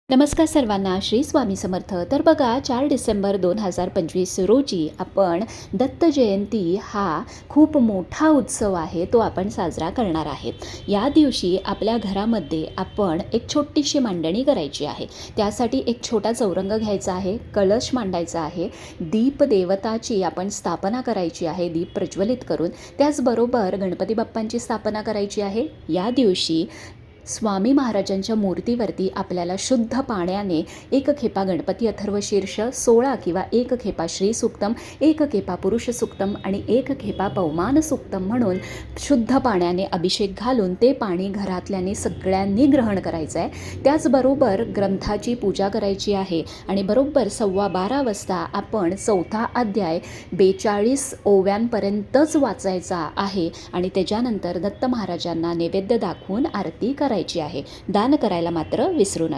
नमस्कार सर्वांना, श्री स्वामी समर्थ. तर बघा, 4 डिसेंबर 2025 रोजी आपण दत्त जयंती हा खूप मोठा उत्सव आहे, तो आपण साजरा करणार आहे. या दिवशी आपल्या घरामध्ये आपण एक छोटीशी मांडणी करायची आहे. त्यासाठी एक छोटा चौरंग घ्यायचा आहे, कलश मांडायचा आहे, दीप देवताची आपण स्थापना करायची आहे दीप प्रज्वलित करून. त्याचबरोबर गणपती बाप्पांची स्थापना करायची आहे. या दिवशी स्वामी महाराजांच्या मूर्तीवरती आपल्याला शुद्ध पाण्याने एक खेपा गणपती अथर्वशीर्ष 16 किंवा एक खेपा श्री सूक्तम, एक खेपा पुरुष सूक्तम आणि एक खेपा पवमान सूक्तम म्हणून शुद्ध पाण्याने अभिषेक घालून ते पाणी घरातल्याने सगळ्यांनी ग्रहण करायचं आहे. त्याचबरोबर ग्रंथाची पूजा करायची आहे आणि बरोबर 12:15 वाजता आपण 4था अध्याय 42 ओव्यांपर्यंतच वाचायचा आहे आणि त्याच्यानंतर दत्त महाराजांना नैवेद्य दाखवून आरती करायची आहे. दान करायला मात्र विसरू नका.